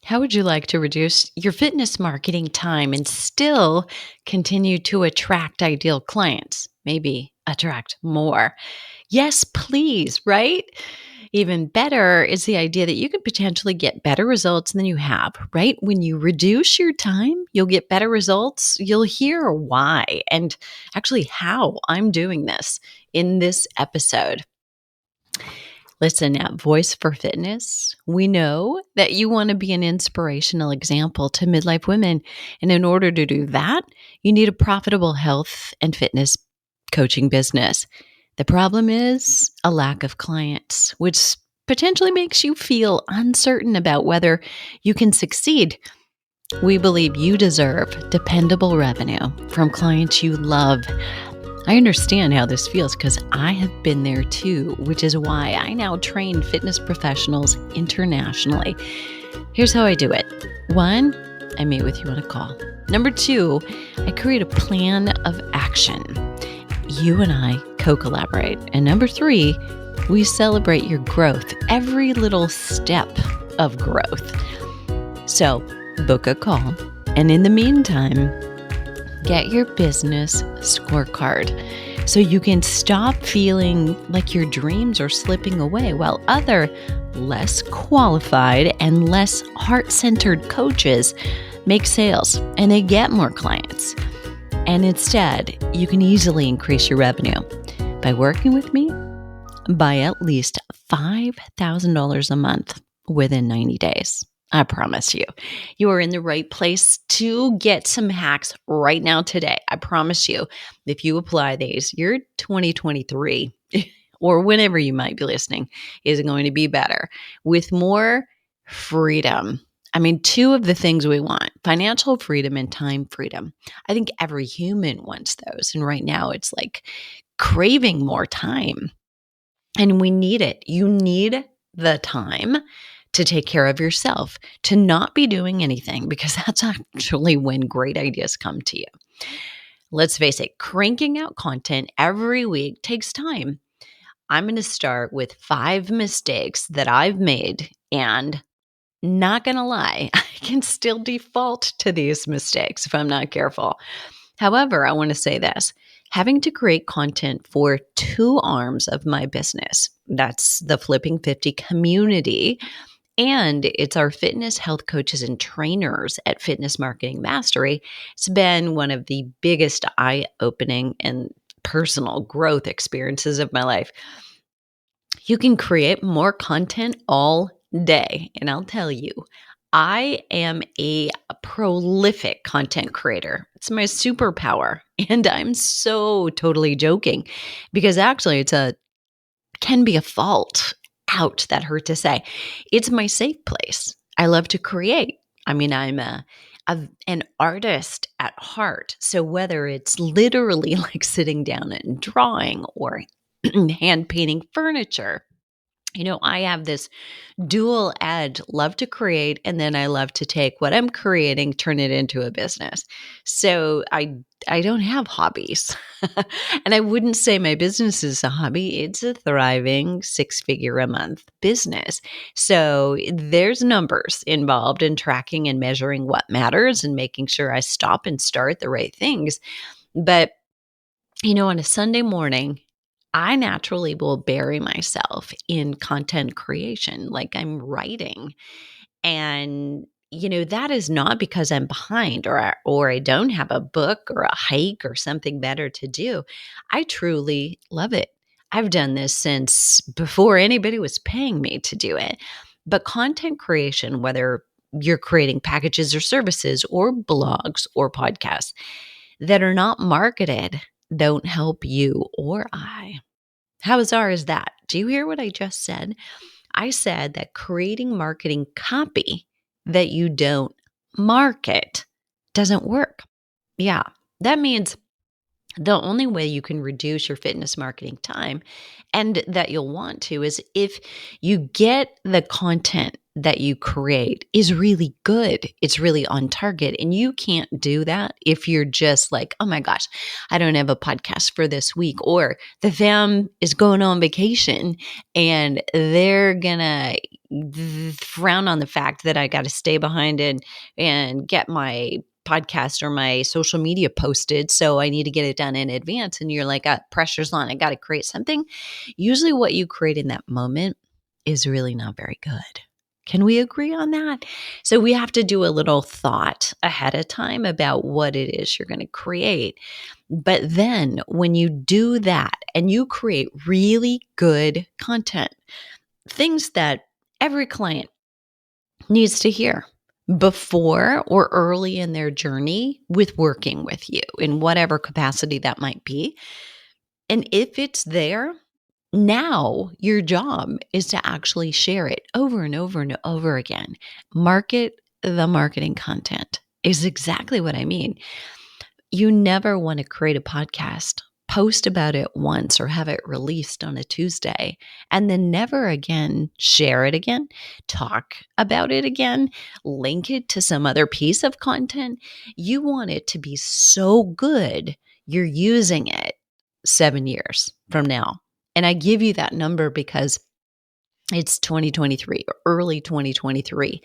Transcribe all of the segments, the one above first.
How would you like to reduce your fitness marketing time and still continue to attract ideal clients? Maybe attract more. Yes, please, right? Even better is the idea that you could potentially get better results than you have, right? When you reduce your time, you'll get better results. You'll hear why and actually how I'm doing this in this episode. Listen, at Voice for Fitness, we know that you want to be an inspirational example to midlife women. And in order to do that, you need a profitable health and fitness coaching business. The problem is a lack of clients, which potentially makes you feel uncertain about whether you can succeed. We believe you deserve dependable revenue from clients you love. I understand how this feels because I have been there too, which is why I now train fitness professionals internationally. Here's how I do it. 1, I meet with you on a call. Number 2, I create a plan of action. You and I co-collaborate. And number 3, we celebrate your growth, every little step of growth. So book a call. And in the meantime, get your business scorecard so you can stop feeling like your dreams are slipping away while other less qualified and less heart-centered coaches make sales and they get more clients. And instead, you can easily increase your revenue by working with me by at least $5,000 a month within 90 days. I promise you, you are in the right place to get some hacks right now today. I promise you, if you apply these, your 2023 or whenever you might be listening is going to be better with more freedom. I mean, 2 of the things we want, financial freedom and time freedom. I think every human wants those. And right now it's like craving more time. And we need it. You need the time to take care of yourself, to not be doing anything, because that's actually when great ideas come to you. Let's face it, cranking out content every week takes time. I'm going to start with 5 mistakes that I've made, and not going to lie, I can still default to these mistakes if I'm not careful. However, I want to say this. Having to create content for 2 arms of my business, that's the Flipping 50 community, and it's our fitness health coaches and trainers at Fitness Marketing Mastery. It's been one of the biggest eye-opening and personal growth experiences of my life. You can create more content all day. And I'll tell you, I am a prolific content creator. It's my superpower. And I'm so totally joking because actually can be a fault. Ouch, that hurt to say. It's my safe place. I love to create. I mean, I'm an artist at heart. So whether it's literally like sitting down and drawing or hand painting furniture, I have this dual edge, love to create, and then I love to take what I'm creating, turn it into a business. So I don't have hobbies. And I wouldn't say my business is a hobby. It's a thriving 6-figure a month business. So there's numbers involved in tracking and measuring what matters and making sure I stop and start the right things. But, on a Sunday morning, I naturally will bury myself in content creation, like I'm writing. And, that is not because I'm behind or I don't have a book or a hike or something better to do. I truly love it. I've done this since before anybody was paying me to do it. But content creation, whether you're creating packages or services or blogs or podcasts that are not marketed, don't help you or I. How bizarre is that? Do you hear what I just said? I said that creating marketing copy that you don't market doesn't work. Yeah, that means the only way you can reduce your fitness marketing time and that you'll want to is if you get the content that you create is really good. It's really on target. And you can't do that if you're just like, oh my gosh, I don't have a podcast for this week, or the fam is going on vacation and they're gonna frown on the fact that I got to stay behind and get my podcast or my social media posted. So I need to get it done in advance. And you're like, pressure's on. I got to create something. Usually what you create in that moment is really not very good. Can we agree on that? So we have to do a little thought ahead of time about what it is you're going to create. But then when you do that and you create really good content, things that every client needs to hear before or early in their journey with working with you in whatever capacity that might be. And if it's there, now your job is to actually share it over and over and over again. Market the marketing content is exactly what I mean. You never want to create a podcast, post about it once or have it released on a Tuesday, and then never again share it again, talk about it again, link it to some other piece of content. You want it to be so good, you're using it 7 years from now. And I give you that number because it's 2023, early 2023.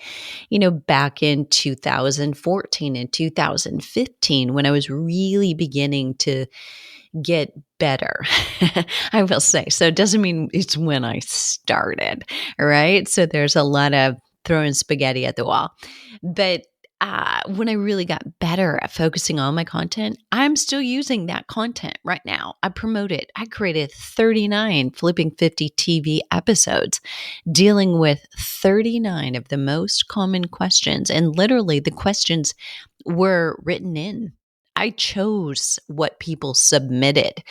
Back in 2014 and 2015, when I was really beginning to get better, I will say. So it doesn't mean it's when I started, right? So there's a lot of throwing spaghetti at the wall. But when I really got better at focusing on my content, I'm still using that content right now. I promote it. I created 39 Flipping 50 TV episodes dealing with 39 of the most common questions. And literally the questions were written in. I chose what people submitted,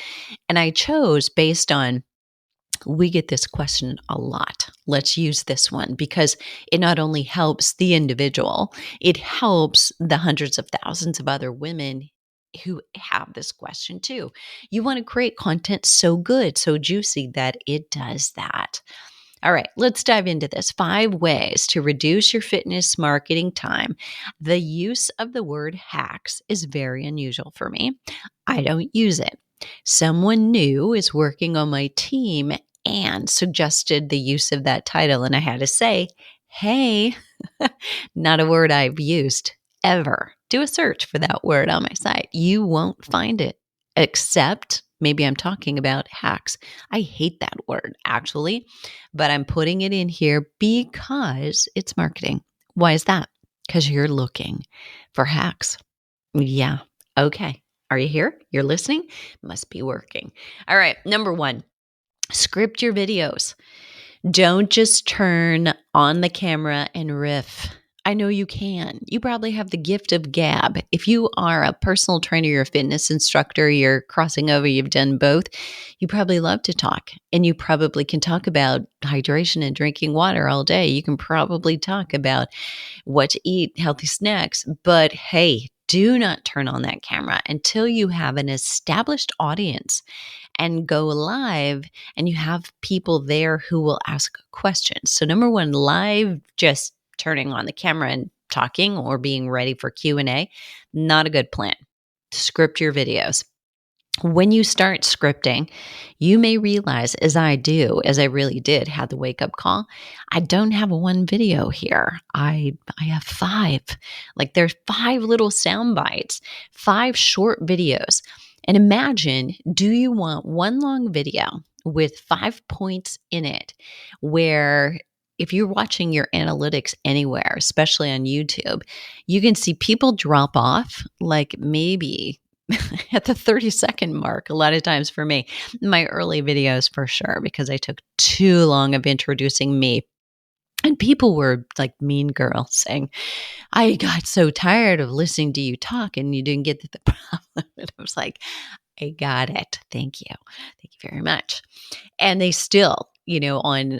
and I chose based on, we get this question a lot. Let's use this one because it not only helps the individual, it helps the hundreds of thousands of other women who have this question too. You want to create content so good, so juicy that it does that. All right, let's dive into this. 5 ways to reduce your fitness marketing time. The use of the word hacks is very unusual for me. I don't use it. Someone new is working on my team and suggested the use of that title. And I had to say, hey, not a word I've used ever. Do a search for that word on my site. You won't find it, except maybe I'm talking about hacks. I hate that word actually, but I'm putting it in here because it's marketing. Why is that? Because you're looking for hacks. Yeah. Okay. Are you here? You're listening? Must be working. All right. Number 1, script your videos. Don't just turn on the camera and riff. I know you can. You probably have the gift of gab. If you are a personal trainer, you're a fitness instructor, you're crossing over, you've done both, you probably love to talk. And you probably can talk about hydration and drinking water all day. You can probably talk about what to eat, healthy snacks. But hey, do not turn on that camera until you have an established audience and go live and you have people there who will ask questions. So number 1, live, just turning on the camera and talking or being ready for Q&A, not a good plan. Script your videos. When you start scripting, you may realize, as I really did, had the wake up call, I don't have one video here. I have 5. Like there's 5 little sound bites, 5 short videos. And imagine, do you want one long video with 5 points in it where if you're watching your analytics anywhere, especially on YouTube, you can see people drop off like maybe at the 30-second mark, a lot of times for me, my early videos for sure, because I took too long of introducing me. And people were like mean girls saying, I got so tired of listening to you talk and you didn't get to the problem. And I was like, I got it. Thank you. Thank you very much. And they still, on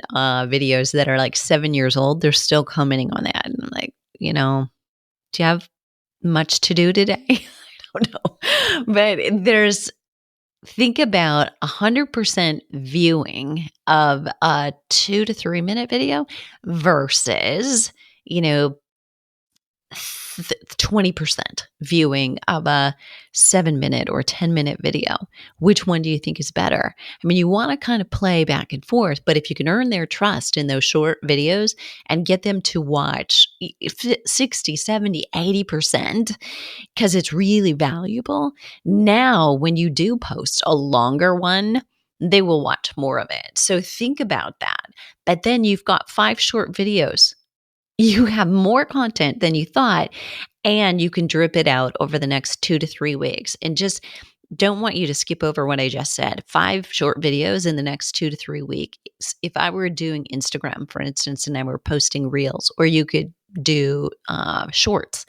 videos that are like 7 years old, they're still commenting on that. And I'm like, do you have much to do today? I don't know. But there's Think about 100% viewing of a 2 to 3 minute video versus, you know, 20% viewing of a 7 minute or 10-minute video. Which one do you think is better? I mean, you want to kind of play back and forth, but if you can earn their trust in those short videos and get them to watch 60, 70, 80%, because it's really valuable, now when you do post a longer one, they will watch more of it. So think about that. But then you've got 5 short videos. You have more content than you thought, and you can drip it out over the next 2 to 3 weeks. And just don't want you to skip over what I just said. 5 short videos in the next 2 to 3 weeks. If I were doing Instagram, for instance, and I were posting reels, or you could do shorts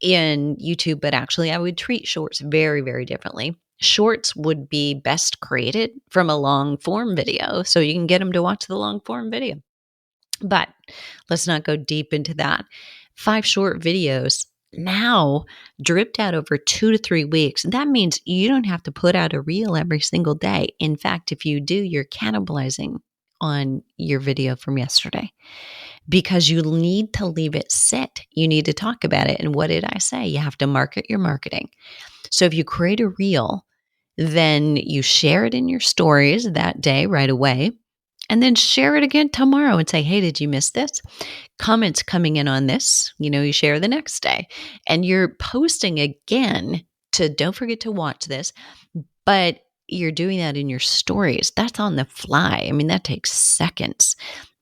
in YouTube, but actually, I would treat shorts very, very differently. Shorts would be best created from a long form video, so you can get them to watch the long form video. But let's not go deep into that. 5 short videos now dripped out over 2 to 3 weeks. That means you don't have to put out a reel every single day. In fact, if you do, you're cannibalizing on your video from yesterday because you need to leave it sit. You need to talk about it. And what did I say? You have to market your marketing. So if you create a reel, then you share it in your stories that day right away. And then share it again tomorrow and say, hey, did you miss this? Comments coming in on this, you share the next day. And you're posting again to don't forget to watch this, but you're doing that in your stories. That's on the fly. I mean, that takes seconds.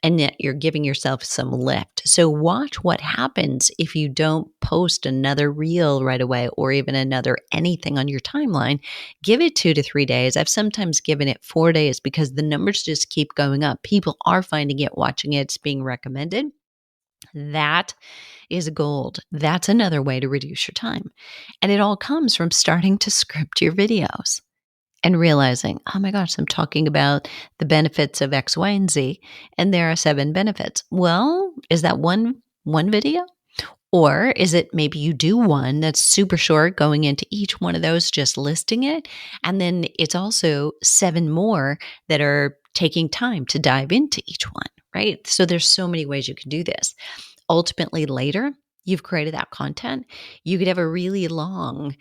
And yet you're giving yourself some lift. So watch what happens if you don't post another reel right away or even another anything on your timeline. Give it 2 to 3 days. I've sometimes given it 4 days because the numbers just keep going up. People are finding it, watching it, it's being recommended. That is gold. That's another way to reduce your time. And it all comes from starting to script your videos and realizing, oh my gosh, I'm talking about the benefits of X, Y, and Z, and there are 7 benefits. Well, is that one video? Or is it maybe you do one that's super short, going into each one of those, just listing it, and then it's also 7 more that are taking time to dive into each one, right? So there's so many ways you can do this. Ultimately, later, you've created that content. You could have a really long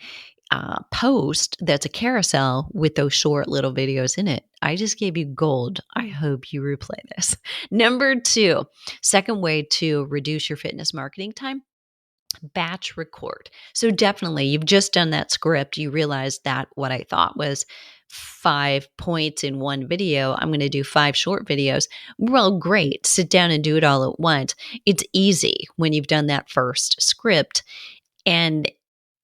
post that's a carousel with those short little videos in it. I just gave you gold. I hope you replay this. Number 2, second way to reduce your fitness marketing time, batch record. So definitely, you've just done that script. You realized that what I thought was 5 points in one video, I'm going to do 5 short videos. Well, great. Sit down and do it all at once. It's easy when you've done that first script. And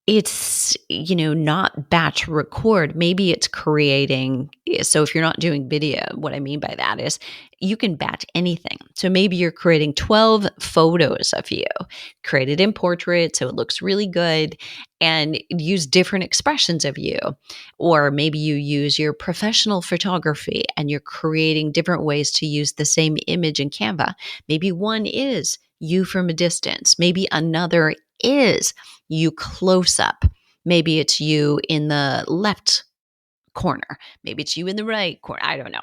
it's, not batch record. Maybe it's creating. So if you're not doing video, what I mean by that is you can batch anything. So maybe you're creating 12 photos of you, created in portrait, so it looks really good, and use different expressions of you. Or maybe you use your professional photography and you're creating different ways to use the same image in Canva. Maybe one is you from a distance. Maybe another is you close up. Maybe it's you in the left corner. Maybe it's you in the right corner. I don't know.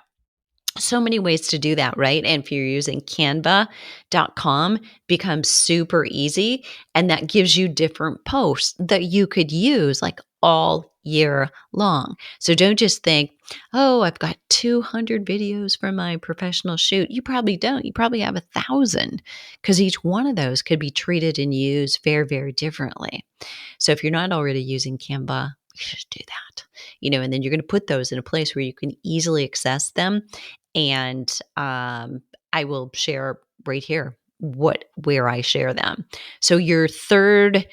So many ways to do that, right? And if you're using canva.com, becomes super easy. And that gives you different posts that you could use like all year long. So don't just think, oh, I've got 200 videos for my professional shoot. You probably don't. You probably have 1,000 because each one of those could be treated and used very, very differently. So if you're not already using Canva, you should do that, and then you're going to put those in a place where you can easily access them. And I will share right here where I share them. So your third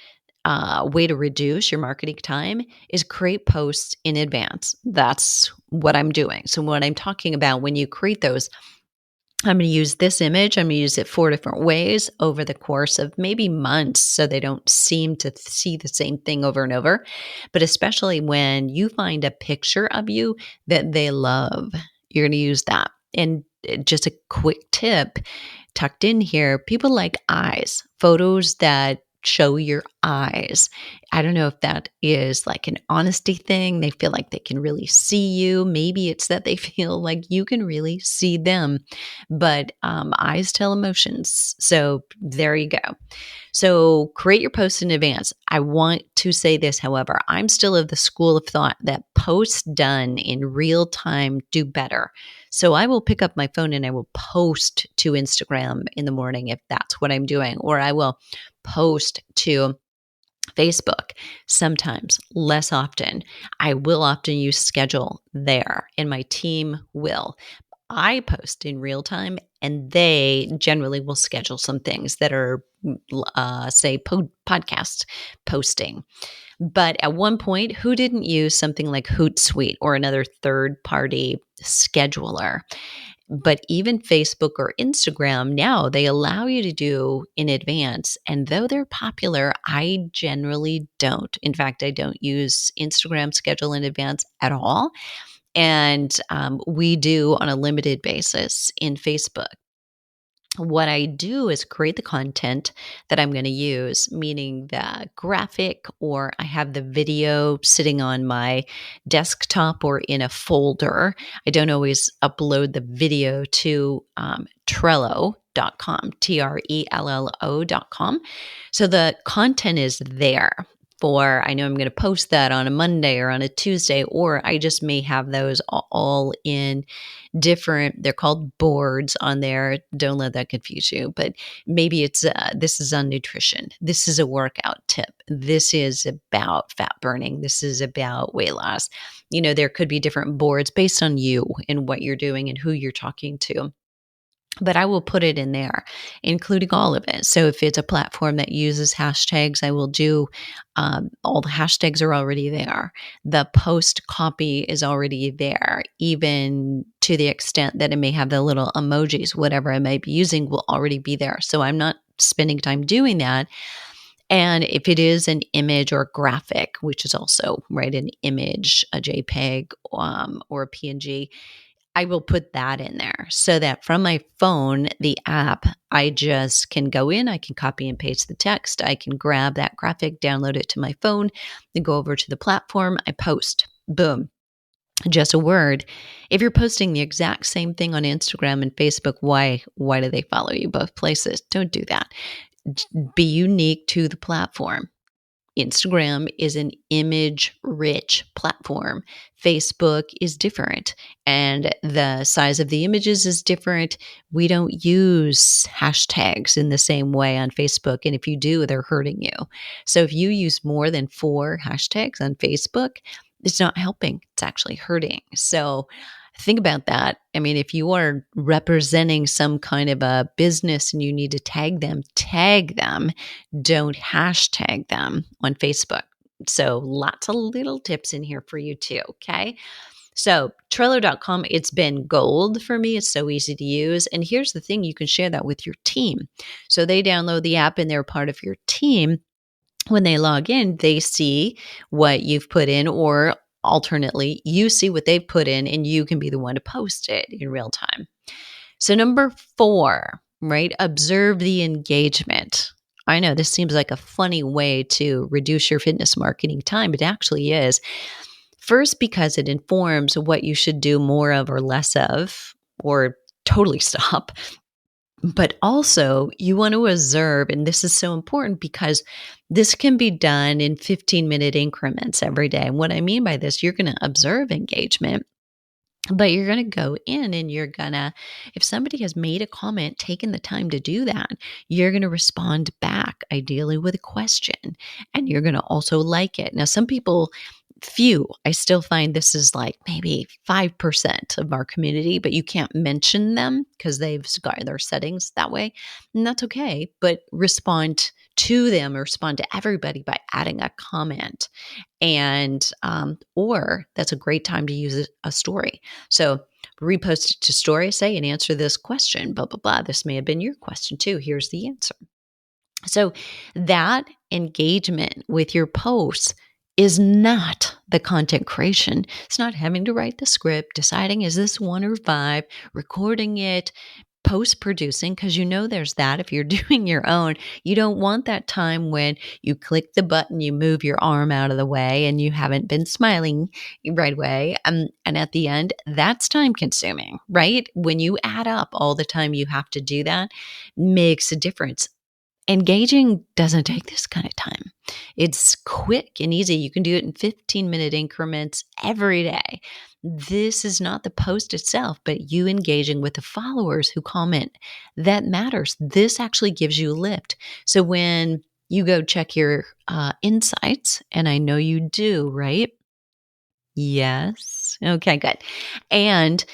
way to reduce your marketing time is create posts in advance. That's what I'm doing. So what I'm talking about when you create those, I'm going to use this image. I'm going to use it 4 different ways over the course of maybe months so they don't seem to see the same thing over and over. But especially when you find a picture of you that they love, you're going to use that. And just a quick tip tucked in here, people like eyes, photos that show your eyes. I don't know if that is like an honesty thing. They feel like they can really see you. Maybe it's that they feel like you can really see them. But eyes tell emotions. So there you go. So create your posts in advance. I want to say this, however, I'm still of the school of thought that posts done in real time do better. So I will pick up my phone and I will post to Instagram in the morning if that's what I'm doing, or I will post to Facebook sometimes, less often. I will often use schedule there, and my team will. I post in real time, and they generally will schedule some things that are, say, podcast posting. But at one point, who didn't use something like Hootsuite or another third party scheduler? But even Facebook or Instagram now, they allow you to do in advance. And though they're popular, I generally don't. In fact, I don't use Instagram schedule in advance at all. And we do on a limited basis in Facebook. What I do is create the content that I'm going to use, meaning the graphic, or I have the video sitting on my desktop or in a folder. I don't always upload the video to Trello.com, Trello.com. So the content is there. I know I'm going to post that on a Monday or on a Tuesday, or I just may have those all in different, they're called boards on there. Don't let that confuse you. But maybe it's this is on nutrition. This is a workout tip. This is about fat burning. This is about weight loss. There could be different boards based on you and what you're doing and who you're talking to. But I will put it in there, including all of it. So if it's a platform that uses hashtags, I will do all the hashtags are already there. The post copy is already there, even to the extent that it may have the little emojis, whatever I might be using will already be there. So I'm not spending time doing that. And if it is an image or graphic, which is also an image, a JPEG or a PNG, I will put that in there so that from my phone, the app, I just can go in, I can copy and paste the text, I can grab that graphic, download it to my phone, then go over to the platform, I post, boom, just a word. If you're posting the exact same thing on Instagram and Facebook, why do they follow you both places? Don't do that. Be unique to the platform. Instagram is an image rich platform. Facebook is different, and the size of the images is different. We don't use hashtags in the same way on Facebook. And if you do, they're hurting you. So if you use more than 4 hashtags on Facebook, it's not helping. It's actually hurting. So think about that. I mean, if you are representing some kind of a business and you need to tag them, don't hashtag them on Facebook. So lots of little tips in here for you too. Okay. So Trello.com, it's been gold for me. It's so easy to use. And here's the thing, you can share that with your team. So they download the app and they're part of your team. When they log in, they see what you've put in, or alternately, you see what they've put in and you can be the one to post it in real time. So number 4, observe the engagement. I know this seems like a funny way to reduce your fitness marketing time. It actually is. First, because it informs what you should do more of or less of, or totally stop. But also, you want to observe, and this is so important because this can be done in 15-minute increments every day. And what I mean by this, you're going to observe engagement, but you're going to go in and you're going to, if somebody has made a comment, taken the time to do that, you're going to respond back, ideally with a question, and you're going to also like it. Now, some people, I still find this is like maybe 5% of our community, but you can't mention them because they've got their settings that way. And that's okay. But respond to them or respond to everybody by adding a comment. And, or that's a great time to use a story. So repost it to story, say, and answer this question, blah, blah, blah. This may have been your question too. Here's the answer. So that engagement with your posts is not the content creation. It's not having to write the script, deciding is this 1 or 5, recording it, post producing, because you know there's that if you're doing your own. You don't want that time when you click the button, you move your arm out of the way, and you haven't been smiling right away. And at the end, that's time consuming, right? When you add up all the time you have to do that, makes a difference. Engaging doesn't take this kind of time. It's quick and easy. You can do it in 15-minute increments every day. This is not the post itself, but you engaging with the followers who comment. That matters. This actually gives you lift. So when you go check your insights, and I know you do, right? Yes. Okay, good. And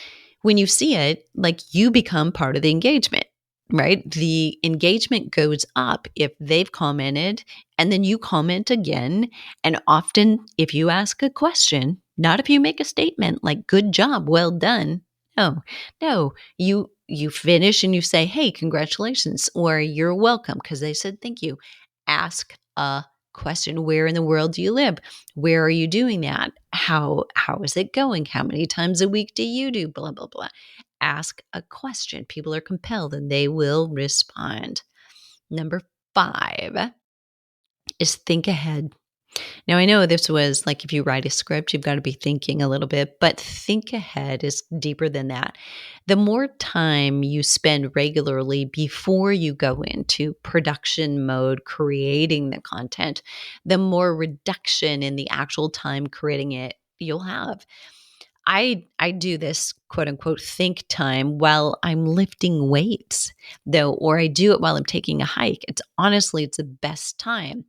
when you see it, like, you become part of the engagement, right? The engagement goes up if they've commented and then you comment again. And often, if you ask a question, not if you make a statement like, good job, well done. No, no, you finish and you say, hey, congratulations, or you're welcome because they said thank you. Ask a question. Where in the world do you live? Where are you doing that? How is it going? How many times a week do you do blah blah blah? Ask a question. People are compelled and they will respond. Number 5 is think ahead. Now, I know this was like, if you write a script, you've got to be thinking a little bit, but think ahead is deeper than that. The more time you spend regularly before you go into production mode creating the content, the more reduction in the actual time creating it you'll have. I do this quote unquote think time while I'm lifting weights, though, or I do it while I'm taking a hike. It's the best time.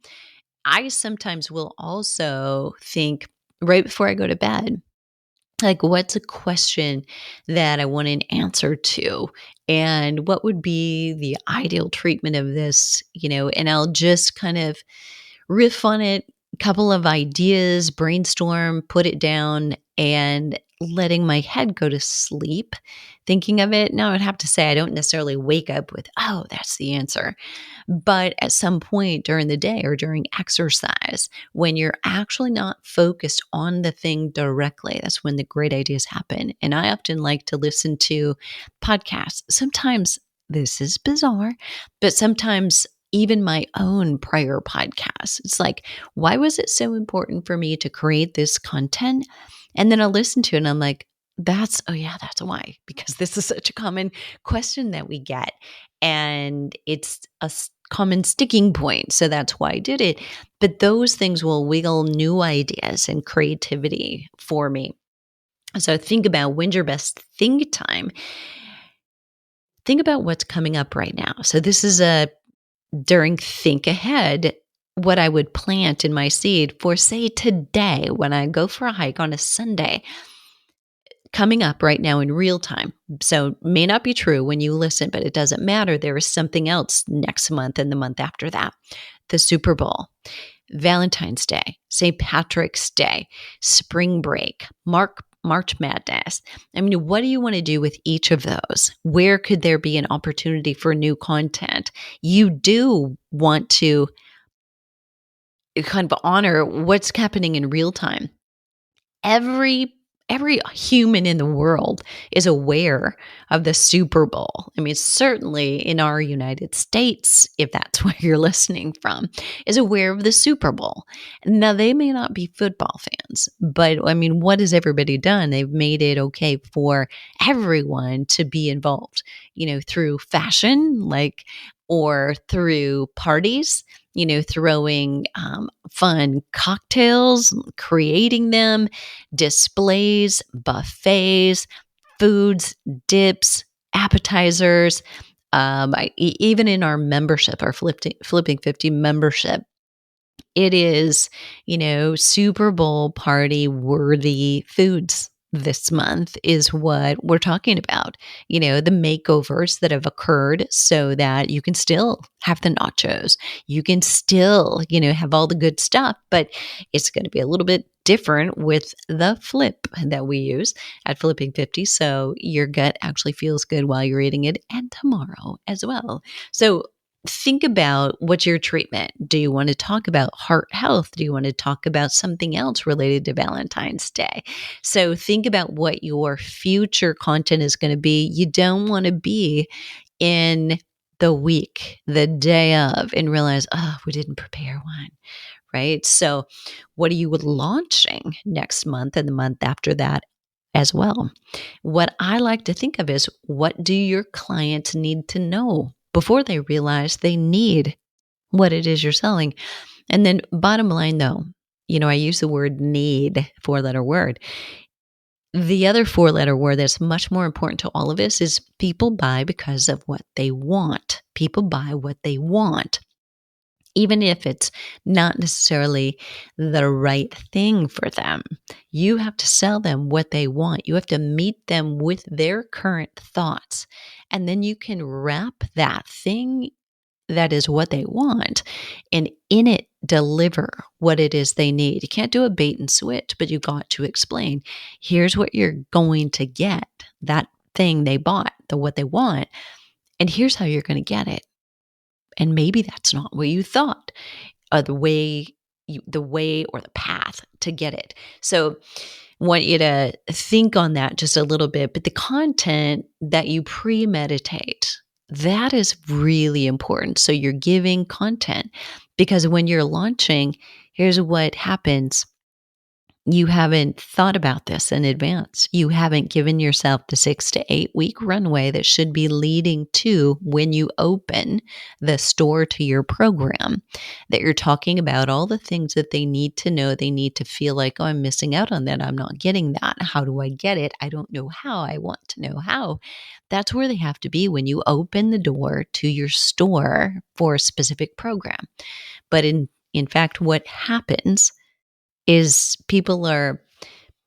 I sometimes will also think right before I go to bed, like, what's a question that I want an answer to? And what would be the ideal treatment of this? And I'll just kind of riff on it, couple of ideas, brainstorm, put it down, and letting my head go to sleep thinking of it. Now, I'd have to say I don't necessarily wake up with, oh, that's the answer. But at some point during the day or during exercise, when you're actually not focused on the thing directly, that's when the great ideas happen. And I often like to listen to podcasts. Sometimes this is bizarre, but sometimes even my own prior podcasts. It's like, why was it so important for me to create this content? And then I'll listen to it and I'm like, that's why, because this is such a common question that we get. And it's a common sticking point. So that's why I did it. But those things will wiggle new ideas and creativity for me. So think about, when's your best think time? Think about what's coming up right now. So this is during think ahead, what I would plant in my seed for, say, today when I go for a hike on a Sunday, coming up right now in real time. So may not be true when you listen, but it doesn't matter. There is something else next month and the month after that. The Super Bowl, Valentine's Day, St. Patrick's Day, spring break, March Madness. I mean, what do you want to do with each of those? Where could there be an opportunity for new content? You do want to kind of honor what's happening in real time. Every human in the world is aware of the Super Bowl. I mean, certainly in our United States, if that's where you're listening from, is aware of the Super Bowl. Now, they may not be football fans, but I mean, what has everybody done? They've made it okay for everyone to be involved, through fashion, or through parties, throwing fun cocktails, creating them, displays, buffets, foods, dips, appetizers. Even in our membership, our Flipping 50 membership, it is, Super Bowl party worthy foods. This month is what we're talking about, the makeovers that have occurred so that you can still have the nachos. You can still, have all the good stuff, but it's going to be a little bit different with the flip that we use at Flipping 50. So your gut actually feels good while you're eating it, and tomorrow as well. So think about what's your treatment. Do you want to talk about heart health? Do you want to talk about something else related to Valentine's Day? So think about what your future content is going to be. You don't want to be in the week, the day of, and realize, oh, we didn't prepare one, right? So, what are you launching next month and the month after that as well? What I like to think of is, what do your clients need to know before they realize they need what it is you're selling? And then, bottom line though, I use the word need, 4-letter word. The other 4-letter word that's much more important to all of us is people buy because of what they want. People buy what they want, even if it's not necessarily the right thing for them. You have to sell them what they want. You have to meet them with their current thoughts. And then you can wrap that thing that is what they want, and in it deliver what it is they need. You can't do a bait and switch, but you got to explain, here's what you're going to get, that thing they bought, what they want, and here's how you're going to get it. And maybe that's not what you thought, the way or the path to get it. So want you to think on that just a little bit, but the content that you premeditate, that is really important. So you're giving content, because when you're launching, here's what happens. You haven't thought about this in advance. You haven't given yourself the 6 to 8 week runway that should be leading to when you open the store to your program, that you're talking about all the things that they need to know. They need to feel like, oh, I'm missing out on that. I'm not getting that. How do I get it? I don't know how. I want to know how. That's where they have to be when you open the door to your store for a specific program. But in fact, what happens is people are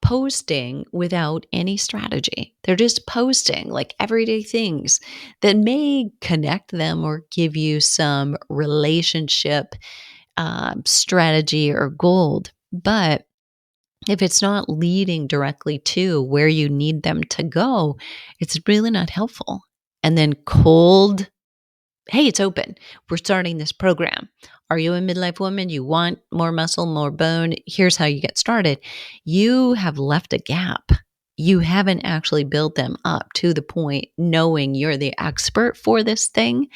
posting without any strategy. They're just posting like everyday things that may connect them or give you some relationship strategy or gold. But if it's not leading directly to where you need them to go, it's really not helpful. And then cold, hey, it's open. We're starting this program. Are you a midlife woman? You want more muscle, more bone? Here's how you get started. You have left a gap. You haven't actually built them up to the point knowing you're the expert for this thing.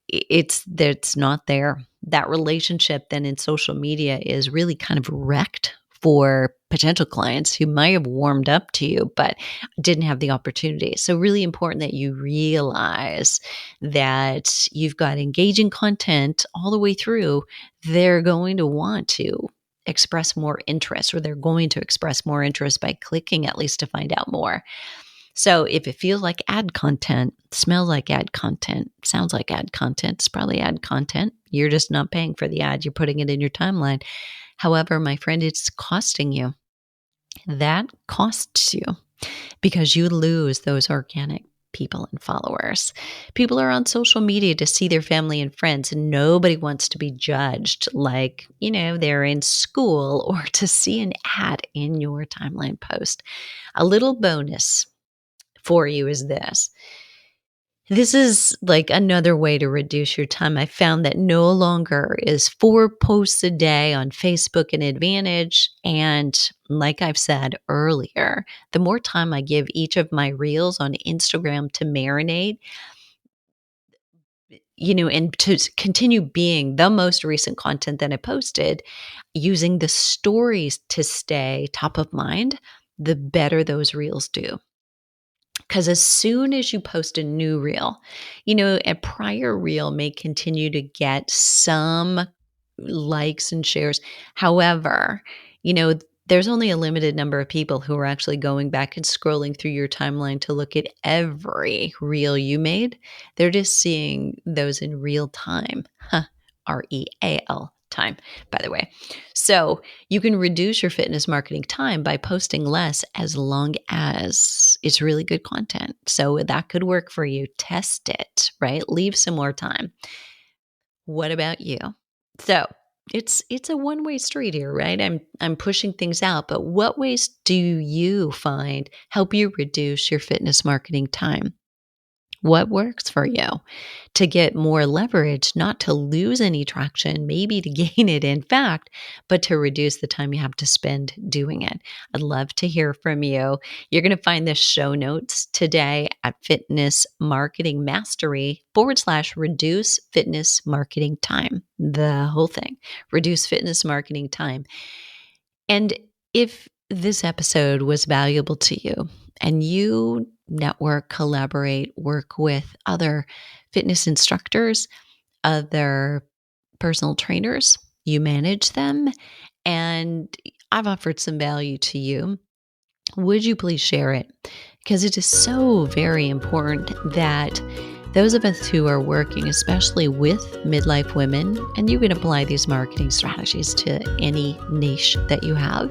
It's not there. That relationship then in social media is really kind of wrecked for potential clients who might have warmed up to you but didn't have the opportunity. So really important that you realize that you've got engaging content all the way through. They're going to want to express more interest, or they're going to express more interest by clicking at least to find out more. So if it feels like ad content, smells like ad content, sounds like ad content, it's probably ad content. You're just not paying for the ad. You're putting it in your timeline. However, my friend, it's costing you. That costs you because you lose those organic people and followers. People are on social media to see their family and friends, and nobody wants to be judged like, they're in school, or to see an ad in your timeline post. A little bonus for you is this. This is like another way to reduce your time. I found that no longer is 4 posts a day on Facebook an advantage. And like I've said earlier, the more time I give each of my reels on Instagram to marinate, and to continue being the most recent content that I posted, using the stories to stay top of mind, the better those reels do. Because as soon as you post a new reel, a prior reel may continue to get some likes and shares. However, there's only a limited number of people who are actually going back and scrolling through your timeline to look at every reel you made. They're just seeing those in real time. REAL time, by the way. So you can reduce your fitness marketing time by posting less, as long as it's really good content. So that could work for you. Test it, right? Leave some more time. What about you? So it's a one-way street here, right? I'm pushing things out, but what ways do you find help you reduce your fitness marketing time? What works for you to get more leverage, not to lose any traction, maybe to gain it, in fact, but to reduce the time you have to spend doing it? I'd love to hear from you. You're going to find the show notes today at Fitness Marketing Mastery / reduce fitness marketing time. The whole thing, reduce fitness marketing time. And if this episode was valuable to you and you network, collaborate, work with other fitness instructors, other personal trainers, you manage them, and I've offered some value to you, would you please share it? Because it is so very important that those of us who are working, especially with midlife women, and you can apply these marketing strategies to any niche that you have,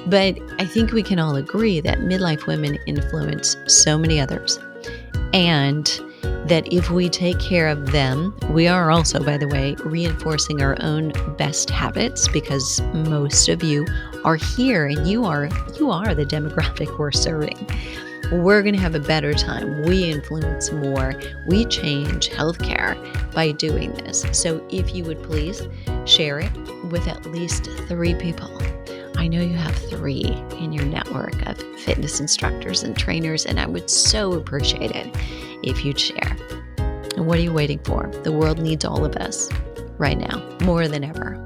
but I think we can all agree that midlife women influence so many others. And that if we take care of them, we are also, by the way, reinforcing our own best habits, because most of you are here and you are the demographic we're serving. We're going to have a better time. We influence more. We change healthcare by doing this. So if you would please share it with at least 3 people. I know you have 3 in your network of fitness instructors and trainers, and I would so appreciate it if you'd share. And what are you waiting for? The world needs all of us right now, more than ever.